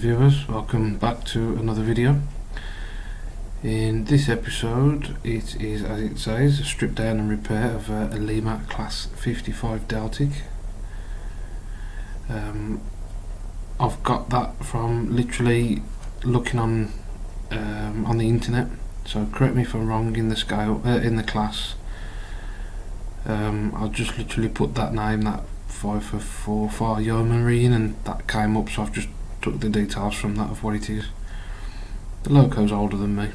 viewers, welcome back to another video. In this episode it is, as it says, a strip down and repair of a Lima Class 55 Deltic. I've got that from literally looking on the internet, so correct me if I'm wrong in the scale, in the class. I'll just literally put that name, that 544 Yeomanry in, and that came up, so I've just took the details from that of what it is. The loco's older than me.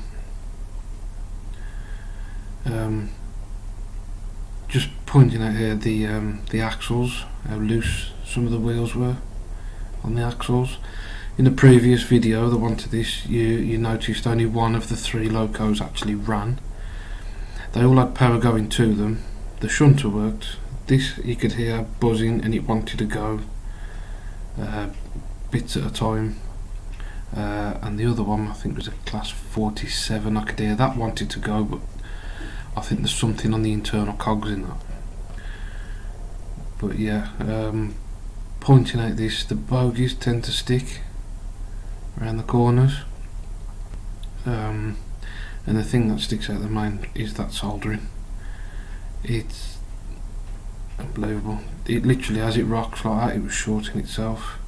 Just pointing out here the axles, how loose some of the wheels were on the axles. In the previous video, the one to this, you noticed only one of the three locos actually ran. They all had power going to them. The shunter worked. This you could hear buzzing and it wanted to go bits at a time, and the other one, I think was a class 47, I could hear that wanted to go, but I think there's something on the internal cogs in that. But yeah, pointing out this, the bogies tend to stick around the corners, and the thing that sticks out the main is that soldering. It's unbelievable. It literally, as it rocks like that, it was shorting itself,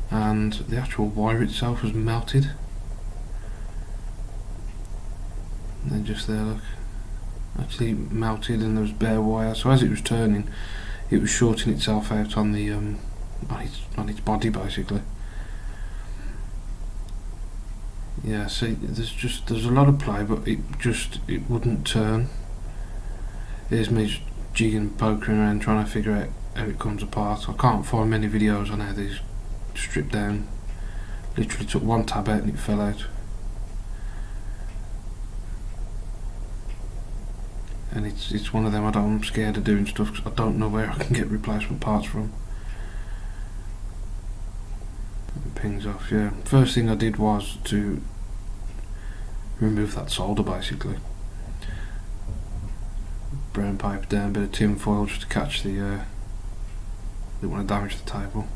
and the actual wire itself was melted. And then just there, look, actually melted, and there was bare wire. So as it was turning, it was shorting itself out on the on its body basically. Yeah, see, there's a lot of play, but it wouldn't turn. Here's me just jigging, poking around, trying to figure out how it comes apart. I can't find many videos on how these strip down. Literally took one tab out and it fell out. And it's one of them, I'm scared of doing stuff because I don't know where I can get replacement parts from. It pings off, yeah. First thing I did was to remove that solder basically. Brown paper down, bit of tin foil just to catch the didn't want to damage the table.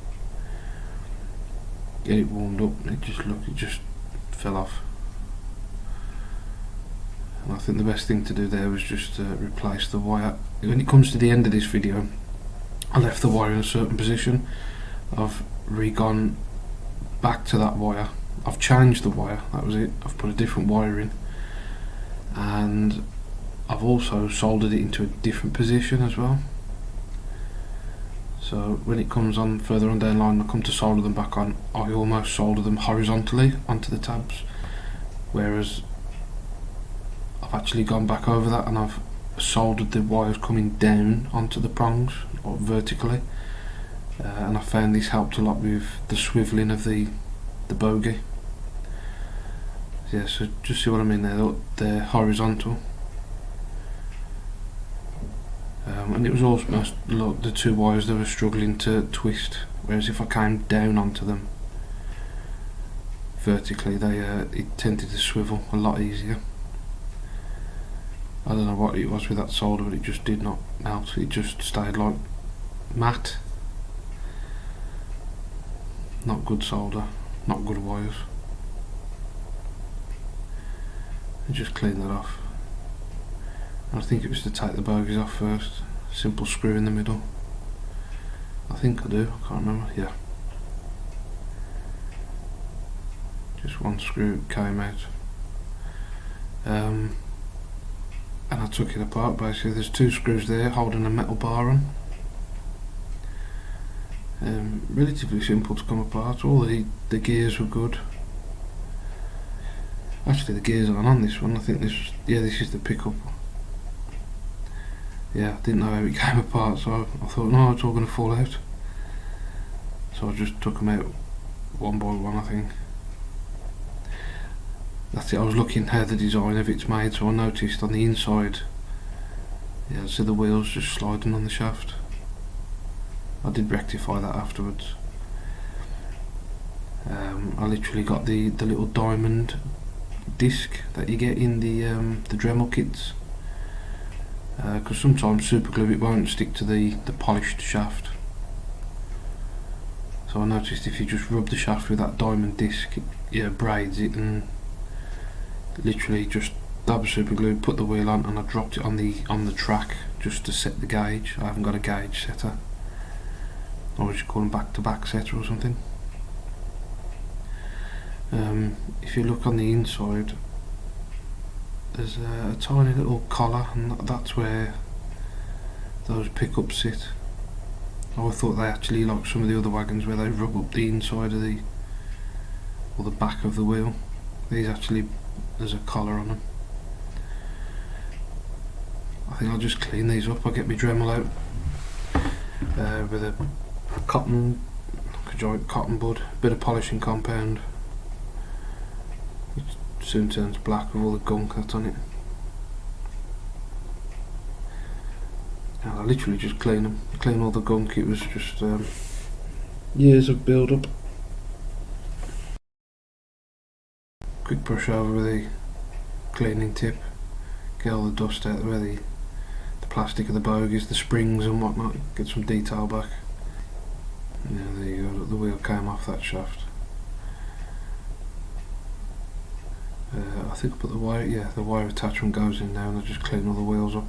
Get it warmed up, and it just fell off. And I think the best thing to do there was just replace the wire. When it comes to the end of this video, I left the wire in a certain position. I've re-gone back to that wire. I've changed the wire, that was it. I've put a different wire in, and I've also soldered it into a different position as well. So when it comes on further on down the line, I come to solder them back on, I almost solder them horizontally onto the tabs, whereas I've actually gone back over that and I've soldered the wires coming down onto the prongs, or vertically, and I found this helped a lot with the swivelling of the bogie. Yeah, so just see what I mean there, they're horizontal. And it was almost, look, the two wires that were struggling to twist, whereas if I came down onto them vertically, it tended to swivel a lot easier. I don't know what it was with that solder, but it just did not melt, it just stayed like matte. Not good solder, not good wires. And just clean that off. I think it was to take the bogies off first. Simple screw in the middle. I think I do, I can't remember, yeah. Just one screw came out. And I took it apart basically. There's two screws there holding a metal bar on. Relatively simple to come apart. All the gears were good. Actually the gears aren't on this one, I think this is the pickup. Yeah, I didn't know how it came apart, so I thought, no, it's all going to fall out. So I just took them out one by one, I think. That's it, I was looking how the design of it's made, so I noticed on the inside, yeah, so the wheels just sliding on the shaft. I did rectify that afterwards. I literally got the little diamond disc that you get in the Dremel kits. Because sometimes super glue, it won't stick to the polished shaft. So I noticed if you just rub the shaft with that diamond disc, it braids it, and literally just dab super glue, put the wheel on, and I dropped it on the track just to set the gauge. I haven't got a gauge setter, or what you call them, back-to-back setter or something. If you look on the inside, there's a tiny little collar, and that's where those pickups sit. I thought they actually, like some of the other wagons where they rub up the inside of the back of the wheel, these actually, there's a collar on them. I think I'll just clean these up. I'll get my Dremel out with a giant cotton bud, bit of polishing compound, which soon turns black with all the gunk that's on it. And I literally just clean all the gunk. It was just years of build up. Quick brush over with the cleaning tip, get all the dust out where the plastic of the bogies, the springs and whatnot, get some detail back. Yeah, there you go, the wheel came off that shaft. I think I put the wire attachment goes in now, and I just clean all the wheels up.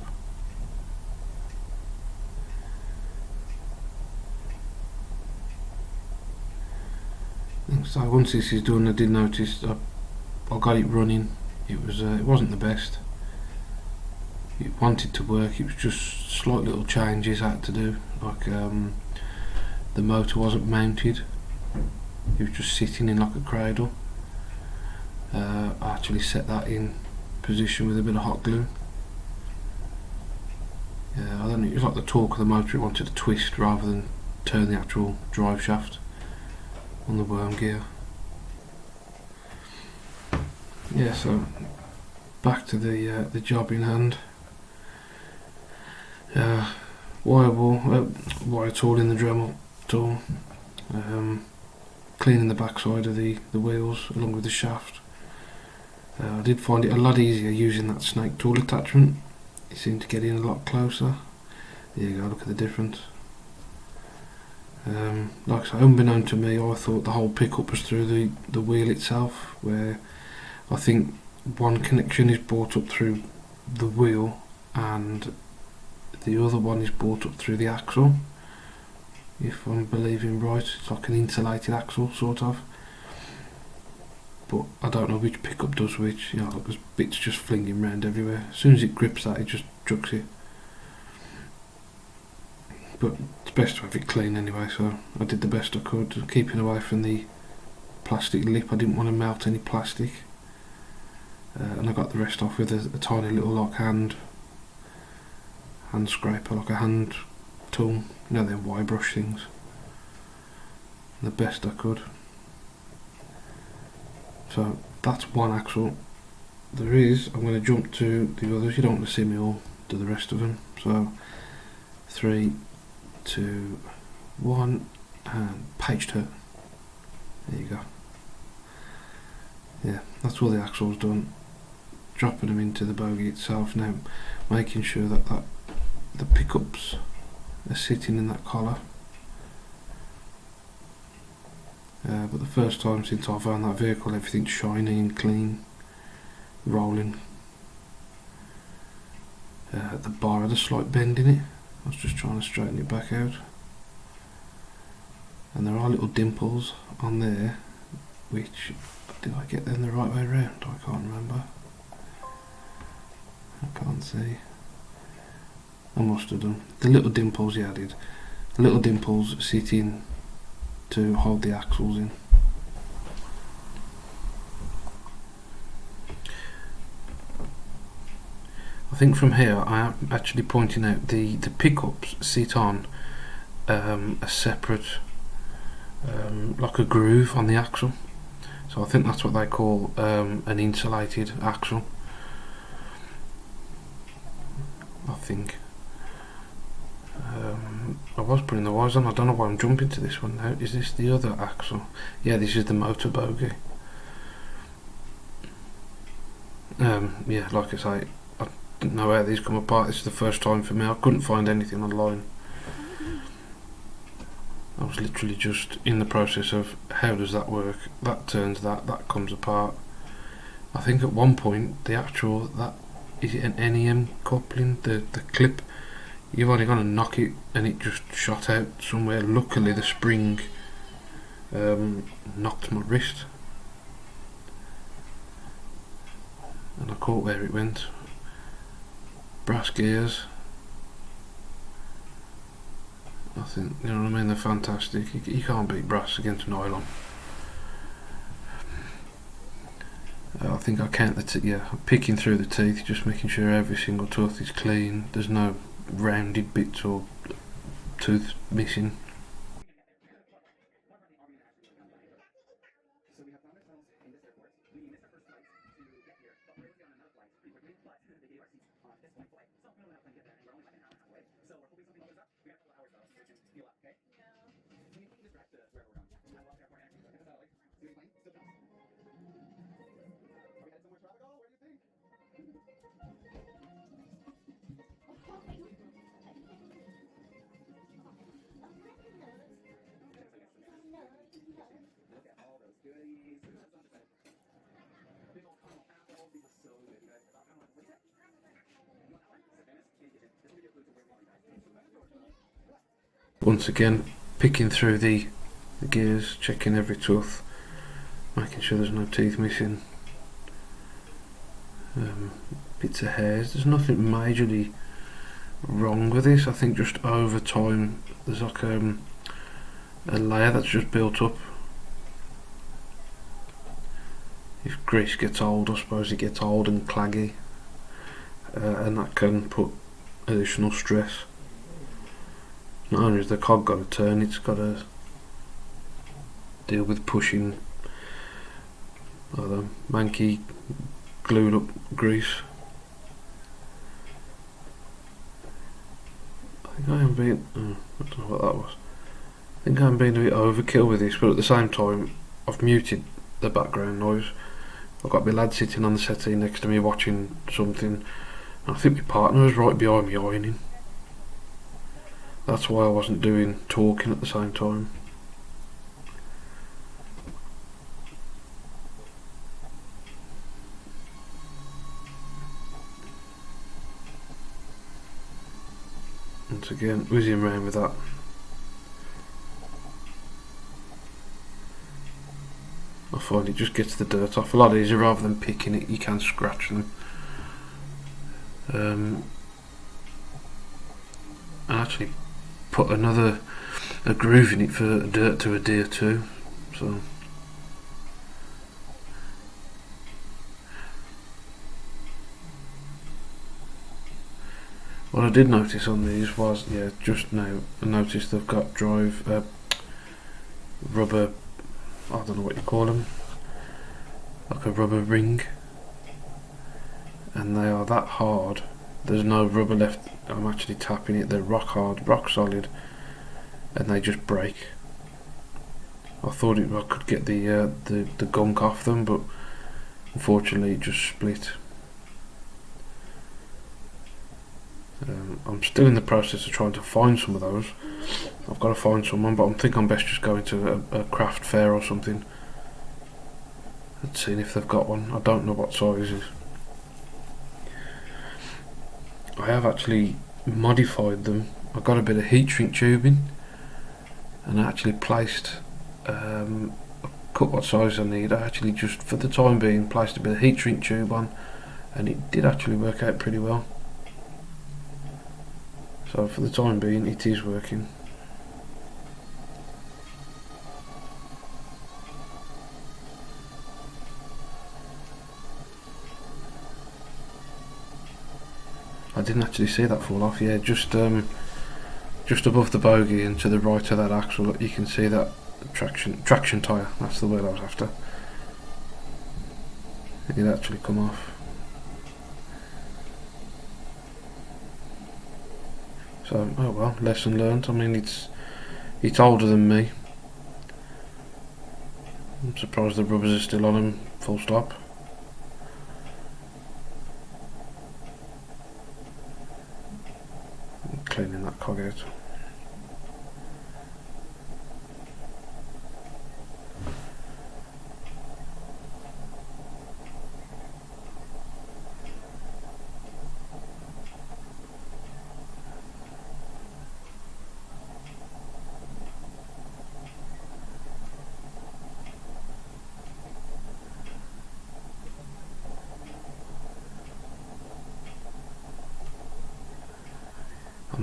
So once this is done, I did notice I got it running. It wasn't the best. It wanted to work. It was just slight little changes I had to do. Like the motor wasn't mounted. It was just sitting in like a cradle. I actually set that in position with a bit of hot glue. I don't know. It was like the torque of the motor. It wanted to twist rather than turn the actual drive shaft on the worm gear. Yeah, so back to the job in hand. Wire tool in the Dremel tool, cleaning the backside of the wheels along with the shaft. I did find it a lot easier using that snake tool attachment. It seemed to get in a lot closer. There you go, look at the difference. Like I say, unbeknown to me, I thought the whole pickup was through the wheel itself, where I think one connection is brought up through the wheel and the other one is brought up through the axle, if I'm believing right. It's like an insulated axle sort of, but I don't know which pickup does which. You know, there's bits just flinging around everywhere. As soon as it grips that, it just chucks it. But it's best to have it clean anyway, so I did the best I could, keeping away from the plastic lip. I didn't want to melt any plastic, and I got the rest off with a tiny little like hand scraper, like a hand tool, you know, them wire brush things. The best I could. So that's one axle. I'm going to jump to the others. You don't want to see me all do the rest of them. So 3, 2, 1, and page turn. There you go. Yeah, that's all the axles done. Dropping them into the bogie itself now, making sure that the pickups are sitting in that collar. But the first time since I've owned that vehicle, everything's shiny and clean, rolling. The bar had a slight bend in it. I was just trying to straighten it back out, and there are little dimples on there, which, did I get them the right way around? I can't remember. I can't see. I must have done. The little dimples, yeah, I did. The little dimples sit in to hold the axles in. I think from here I am actually pointing out the pickups sit on a separate, like a groove on the axle. So I think that's what they call an insulated axle. I think. I was putting the wires on. I don't know why I'm jumping to this one now. Is this the other axle? Yeah, this is the motor bogie. Yeah, like I say, I didn't know how these come apart. This is the first time for me. I couldn't find anything online. was literally just in the process of how does that work, that turns that comes apart. I think at one point the actual, that is it an NEM coupling, the clip, you've only got to knock it and it just shot out somewhere. Luckily the spring knocked my wrist and I caught where it went. Brass gears, I think, you know what I mean, they're fantastic. You can't beat brass against nylon. I think I count the yeah, I'm picking through the teeth, just making sure every single tooth is clean, there's no rounded bits or tooth missing. Once again, picking through the gears, checking every tooth, making sure there's no teeth missing, bits of hairs. There's nothing majorly wrong with this. I think just over time there's like a layer that's just built up. If grease gets old, I suppose it gets old and claggy, and that can put additional stress. Not only has the cog got to turn, it's got to deal with pushing the manky glued up grease. I think I am being, I don't know what that was. I think I'm being a bit overkill with this, but at the same time I've muted the background noise. I've got my lad sitting on the settee next to me watching something, and I think my partner was right behind me ironing. That's why I wasn't doing talking at the same time. Once again, whizzing around with that. I find it just gets the dirt off a lot easier rather than picking it. You can scratch them. And actually put a groove in it for dirt to adhere to. So what I did notice on these was, yeah, just now I noticed they've got drive rubber, I don't know what you call them, like a rubber ring, and they are that hard. There's no rubber left. I'm actually tapping it. They're rock hard, rock solid, and they just break. I thought I could get the gunk off them, but unfortunately it just split. I'm still in the process of trying to find some of those. I've got to find someone, but I think I'm best just going to a craft fair or something and seeing if they've got one. I don't know what sizes. I have actually modified them. I've got a bit of heat shrink tubing, and I actually placed cut what size I need. I actually just, for the time being, placed a bit of heat shrink tube on, and it did actually work out pretty well. So for the time being, it is working. I didn't actually see that fall off. Yeah, just above the bogie and to the right of that axle, you can see that traction tyre. That's the word I was after. It did actually come off. So, oh well, lesson learned. I mean, it's older than me. I'm surprised the rubbers are still on them, full stop. Cleaning that cog out.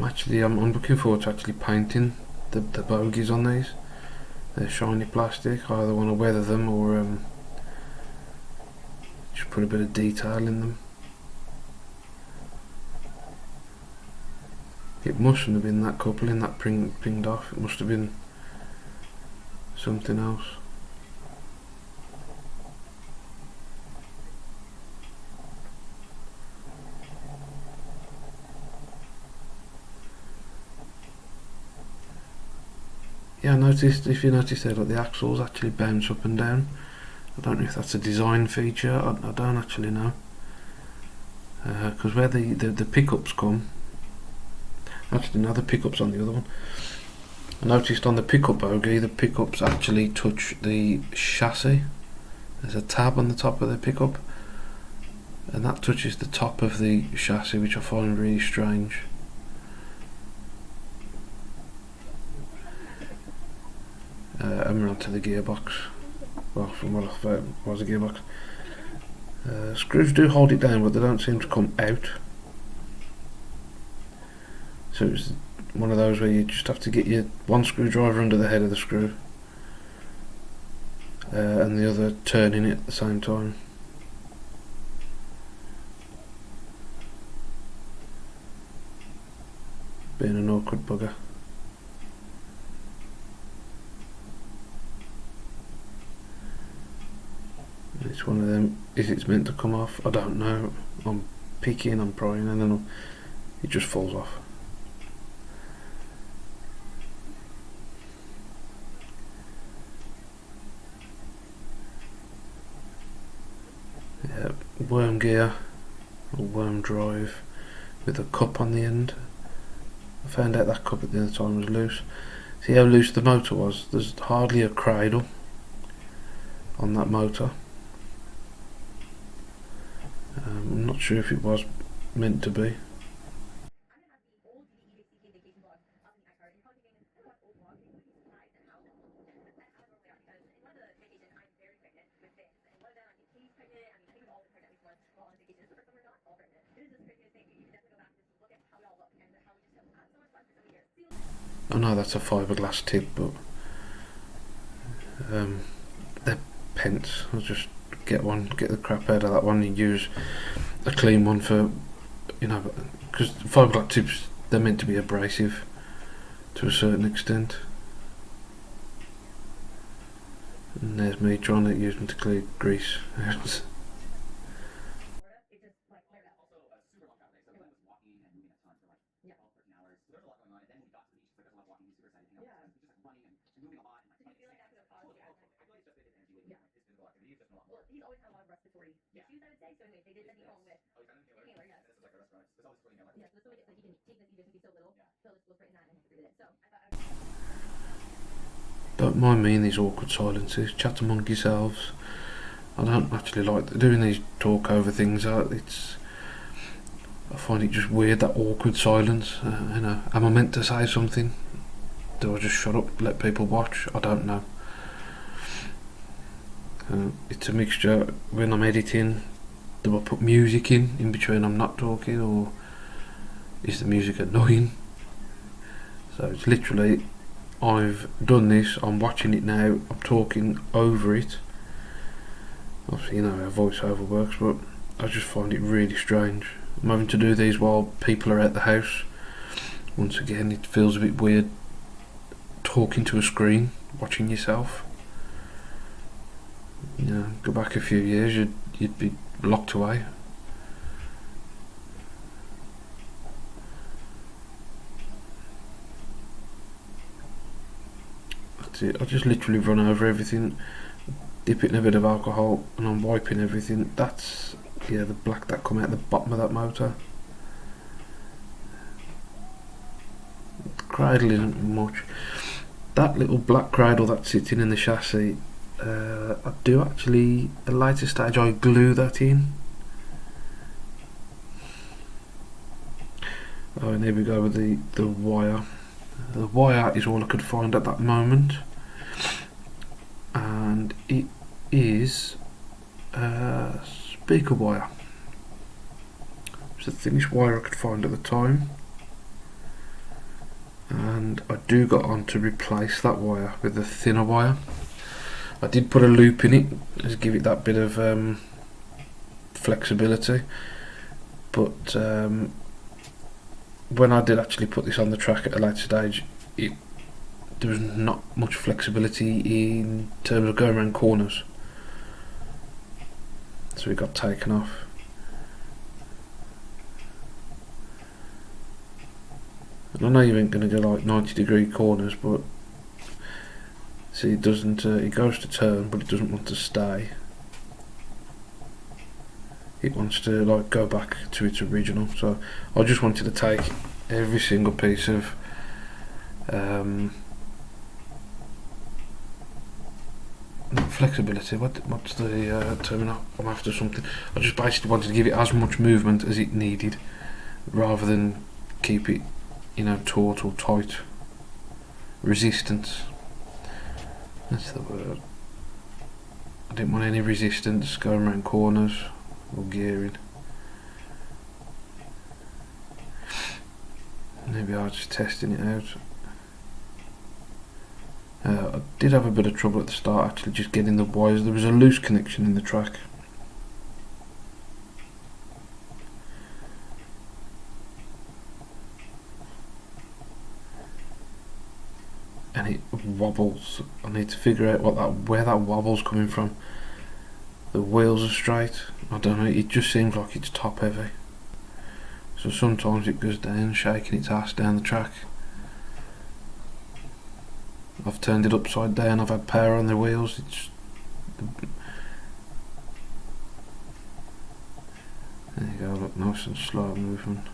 I'm looking forward to actually painting the bogies on these. They're shiny plastic. I either want to weather them or just put a bit of detail in them. It mustn't have been that coupling that pinged off. It must have been something else. Yeah, I noticed, if you notice there, that the axles actually bounce up and down. I don't know if that's a design feature, I don't actually know. Because where the pickups come, actually no, the pickups on the other one. I noticed on the pickup bogie, the pickups actually touch the chassis. There's a tab on the top of the pickup, and that touches the top of the chassis, which I find really strange. And we're onto the gearbox. Well, from what I thought was a gearbox. Screws do hold it down, but they don't seem to come out. So it's one of those where you just have to get your one screwdriver under the head of the screw, and the other turning it at the same time. Being an awkward bugger. It's one of them, is it's meant to come off? I don't know. I'm peeking, I'm prying, and then it just falls off. Yeah, worm gear, or worm drive, with a cup on the end. I found out that cup at the other time was loose. See how loose the motor was? There's hardly a cradle on that motor. I'm not sure if it was meant to be. I know that's a fiberglass tip, but they're pence. I'll just get the crap out of that one and use a clean one for, because fiberglass tips, they're meant to be abrasive to a certain extent. And there's me trying to use them to clear grease. Don't mind me in these awkward silences, chat among yourselves. I don't actually like doing these talk over things. I find it just weird, that awkward silence. Am I meant to say something? Do I just shut up, let people watch? I don't know. It's a mixture. When I'm editing, do I put music in between I'm not talking, or is the music annoying? So it's literally, I've done this, I'm watching it now, I'm talking over it. Obviously, how voiceover works, but I just find it really strange. I'm having to do these while people are at the house. Once again, it feels a bit weird talking to a screen, watching yourself. Go back a few years, you'd be locked away. That's it. I just literally run over everything, dip it in a bit of alcohol, and I'm wiping everything. That's the black that come out the bottom of that motor. The cradle isn't much. That little black cradle that's sitting in the chassis, I do actually, at a later stage, I glue that in. Oh, and here we go with the wire. The wire is all I could find at that moment, and it is speaker wire. It's the thinnest wire I could find at the time. and I do got on to replace that wire with a thinner wire. I did put a loop in it to give it that bit of flexibility, but when I did actually put this on the track at a later stage, there was not much flexibility in terms of going around corners, so it got taken off. And I know you ain't going to go like 90-degree corners, but see, it doesn't. It goes to turn, but it doesn't want to stay. It wants to like go back to its original. So I just wanted to take every single piece of not flexibility. What's the term? I'm after something. I just basically wanted to give it as much movement as it needed, rather than keep it, you know, taut or tight. Resistance. That's the word. I didn't want any resistance going around corners or gearing. Maybe I was just testing it out. I did have a bit of trouble at the start actually just getting the wires. There was a loose connection in the track. And it wobbles. I need to figure out where that wobble's coming from. The wheels are straight. I don't know, it just seems like it's top heavy. So sometimes it goes down, shaking its ass down the track. I've turned it upside down, I've had power on the wheels. There you go, look, nice and slow movement.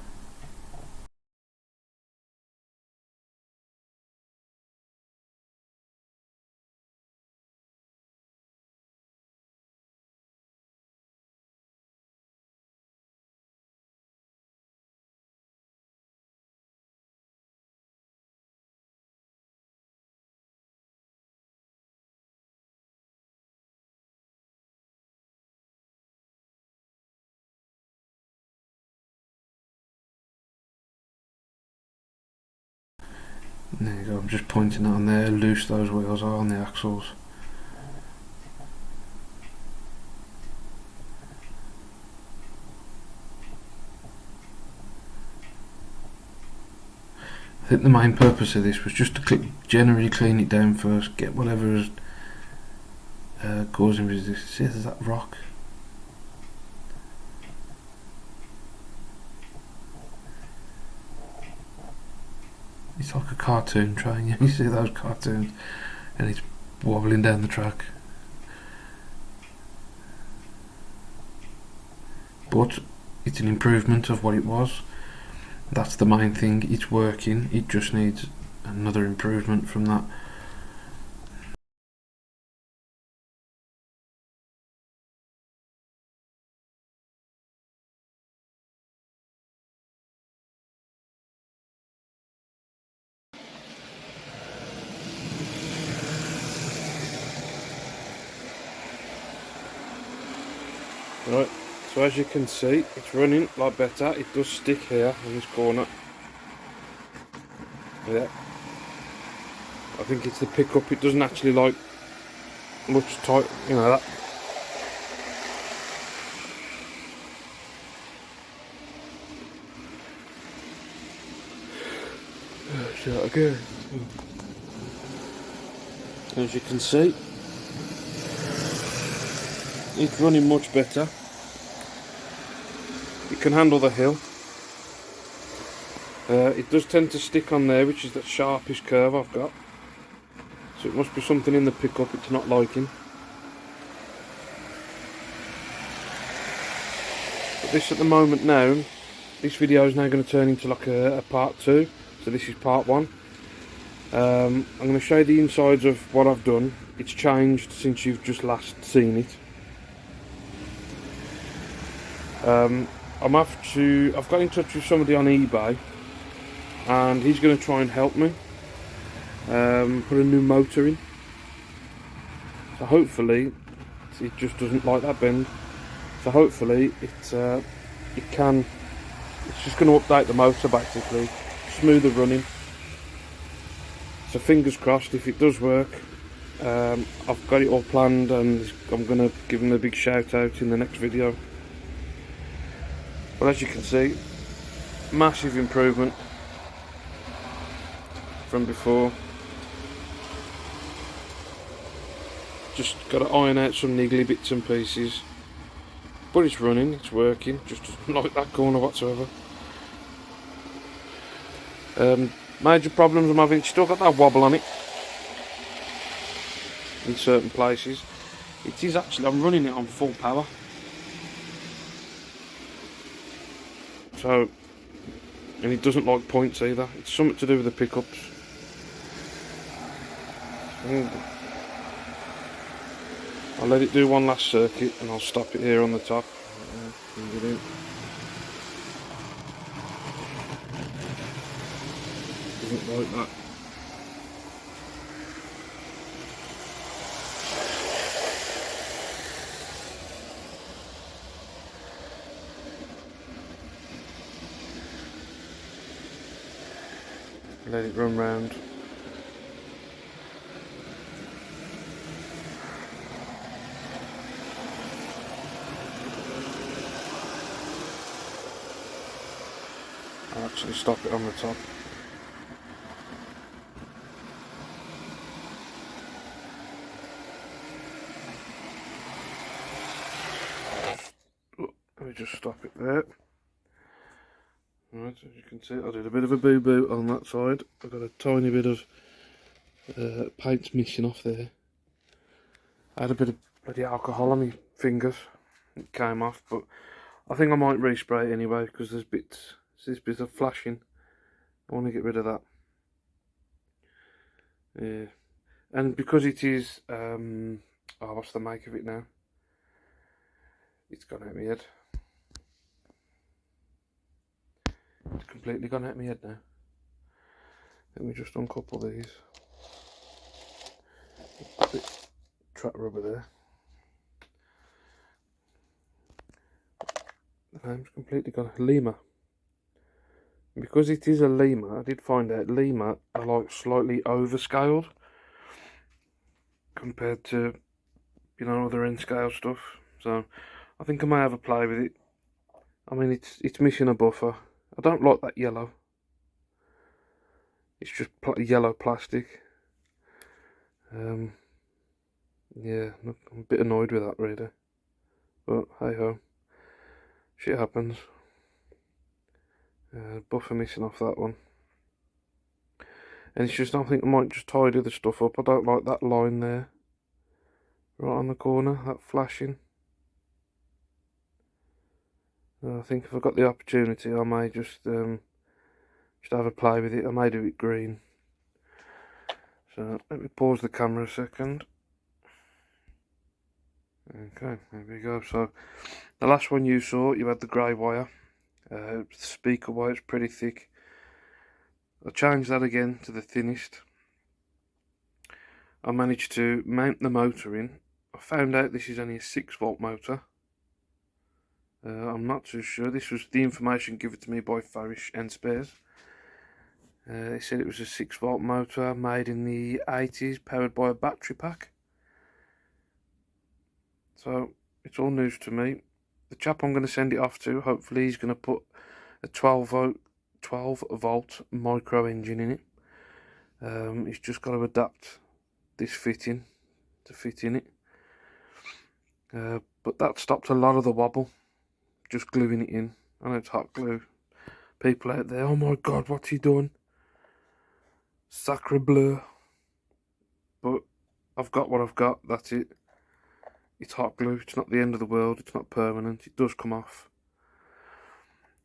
There you go, I'm just pointing out on there, loose those wheels are on the axles. I think the main purpose of this was just to generally clean it down first, get whatever is causing resistance. See, there's that rock. It's like a cartoon train. You see those cartoons, and it's wobbling down the track. But it's an improvement of what it was. That's the main thing. It's working. It just needs another improvement from that. Right, so as you can see, it's running a lot better. It does stick here in this corner. Yeah, I think it's the pickup. It doesn't actually like much tight, you know that. Shut again. As you can see, it's running much better. It can handle the hill. It does tend to stick on there, which is that sharpish curve I've got. So it must be something in the pickup it's not liking. But this at the moment now, this video is now going to turn into like a part 2. So this is part 1. I'm going to show you the insides of what I've done. It's changed since you've just last seen it. I've got in touch with somebody on eBay, and he's going to try and help me put a new motor in. So hopefully it just doesn't like that bend. So hopefully it's just going to update the motor basically, smoother running, So fingers crossed if it does work. I've got it all planned and I'm going to give them a big shout out in the next video. But as you can see, massive improvement from before. Just got to iron out some niggly bits and pieces. But it's running, it's working, just doesn't like that corner whatsoever. Major problems I'm having, it's still got that wobble on it in certain places. It is actually, I'm running it on full power. So, and it doesn't like points either. It's something to do with the pickups. I'll let it do one last circuit and I'll stop it here on the top. Doesn't like that. Let it run round. I'll actually stop it on the top. Let me just stop it there. Right, as you can see, I did a bit of a boo-boo on that side. I've got a tiny bit of paint missing off there. I had a bit of bloody alcohol on my fingers. It came off, but I think I might respray it anyway because there's this bit of flashing. I want to get rid of that. Yeah, and because it is, oh, what's the make of it now? It's gone out of my head. It's completely gone out of my head now. Let me just uncouple these. A bit track rubber there. The name's completely gone. Lima. Because it is a Lima, I did find out Lima are like slightly overscaled compared to, you know, other end scale stuff. So I think I may have a play with it. I mean, it's missing a buffer. I don't like that yellow. It's just yellow plastic. Yeah, I'm a bit annoyed with that really. But hey ho, shit happens. Buffer missing off that one. And it's just, I think I might just tidy the stuff up. I don't like that line there. Right on the corner, that flashing. I think if I've got the opportunity, I may just have a play with it. I may do it green. So let me pause the camera a second. Okay, there we go. So the last one you saw, you had the grey wire. Speaker wire, it's pretty thick. I changed that again to the thinnest. I managed to mount the motor in. I found out this is only a 6-volt motor. I'm not too sure. This was the information given to me by Farish and Spares. They said it was a 6-volt motor made in the 80s, powered by a battery pack. So it's all news to me. The chap I'm going to send it off to, hopefully he's going to put a 12 volt micro engine in it. He's just got to adapt this fitting to fit in it. But that stopped a lot of the wobble, just gluing it in. I know it's hot glue. People out there, oh my god, what's he done? Sacre bleu. But I've got what I've got, that's it. It's hot glue, it's not the end of the world, it's not permanent, it does come off.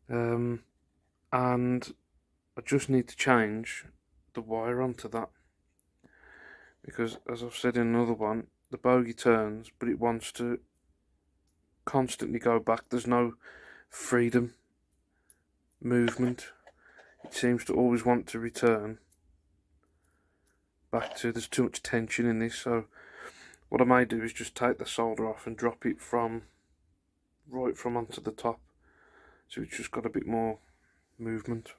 And I just need to change the wire onto that. Because as I've said in another one, the bogie turns, but it wants to constantly go back. There's no freedom, movement. It seems to always want to return back to, there's too much tension in this, so what I may do is just take the solder off and drop it right from onto the top, so it's just got a bit more movement.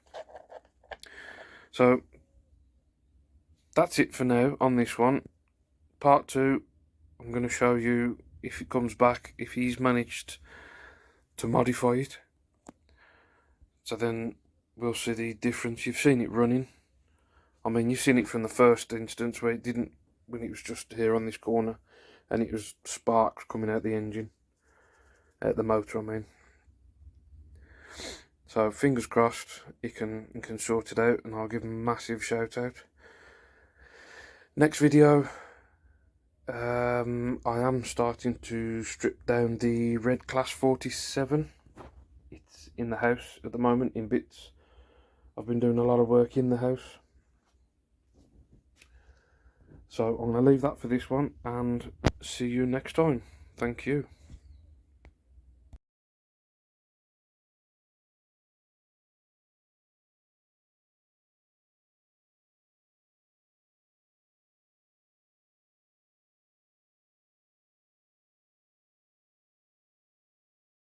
So that's it for now on this one. Part 2, I'm going to show you if it comes back, if he's managed to modify it. So then we'll see the difference. You've seen it running. I mean, you've seen it from the first instance where it didn't, when it was just here on this corner, and it was sparks coming out the engine, out the motor, I mean. So fingers crossed he can sort it out, and I'll give him a massive shout out. Next video, I am starting to strip down the red Class 47. It's in the house at the moment in bits. I've been doing a lot of work in the house. So I'm going to leave that for this one and see you next time. Thank you.